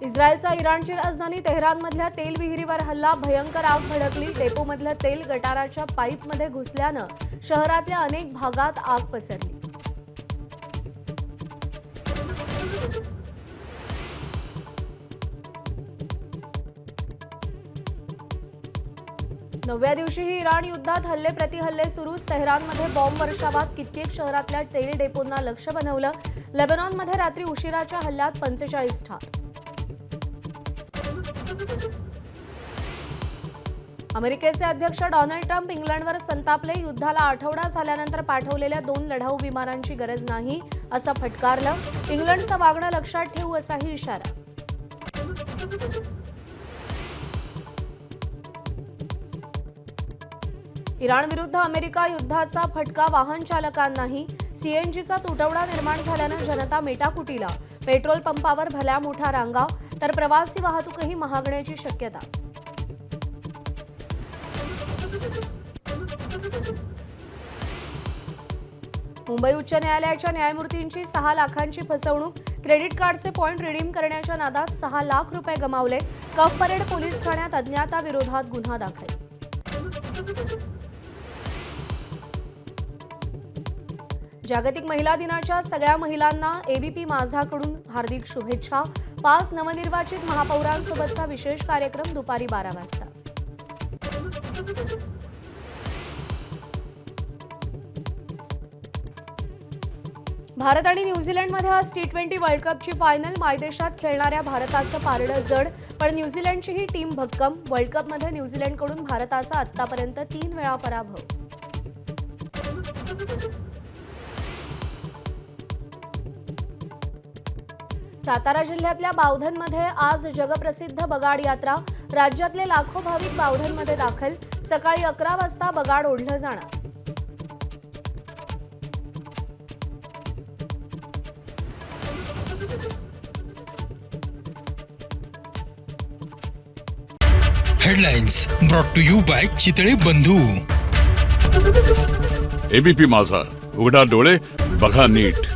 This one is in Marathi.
इस्रायलचा इराणची राजधानी तेहरानमधल्या तेल विहिरीवर हल्ला, भयंकर आग भडकली. डेपोमधलं तेल गटाराच्या पाईपमध्ये घुसल्यानं शहरातल्या अनेक भागात आग पसरली. नवव्या दिवशीही इराण युद्धात हल्ले प्रतिहल्ले सुरूच. तेहरानमध्ये बॉम्ब वर्षावात कित्येक शहरातल्या तेल डेपोंना लक्ष्य बनवलं. लेबनॉनमध्ये रात्री उशिराच्या हल्ल्यात 45 ठार. अमेरिकेचे अध्यक्ष डोनाल्ड ट्रम्प इंग्लंडवर संतापले. युद्धाला आठवडा झाल्यानंतर पाठवलेल्या 2 लढाऊ विमानांची गरज नाही असं फटकारलं. इंग्लंडचं वागणं लक्षात ठेवू असाही इशारा. इराण विरुद्ध अमेरिका युद्धाचा फटका वाहन चालकांनाही. सीएनजीचा तुटवडा निर्माण झाल्यानं जनता मेटाकुटीला. पेट्रोल पंपावर भल्या मोठ्या रांगा, तर प्रवासी वाहतूकही महागण्याची शक्यता. मुंबई उच्च न्यायालयाच्या न्यायमूर्तींची 6 लाखांची फसवणूक. क्रेडिट कार्डचे पॉइंट रिडीम करण्याच्या नादात 6 लाख रुपये गमावले. कफ परेड पोलीस ठाण्यात अज्ञाताविरोधात गुन्हा दाखल. जागतिक महिला दिनाच्या सगळ्या महिलांना एबीपी माझाकडून हार्दिक शुभेच्छा. 5 नवनिर्वाचित महापौरांसोबतचा विशेष कार्यक्रम दुपारी 12 वाजता. भारत आणि न्यूझीलंडमध्ये आज T20 वर्ल्ड कपची फायनल. मायदेशात खेळणाऱ्या भारताचं पारडं जड, पण न्यूझीलंडची ही टीम भक्कम. वर्ल्ड कपमध्ये न्यूझीलंडकडून भारताचा आतापर्यंत 3 वेळा पराभव. सातारा जिल्ह्यातल्या बावधनमध्ये आज जगप्रसिद्ध बगाड यात्रा. राज्यातले लाखो भाविक बावधनमध्ये दाखल. सकाळी 11 वाजता बगाड ओढलं जाणार. Headlines brought to you by Chitale Bandhu. ABP माझा, उघडा डोळे बघा नीट.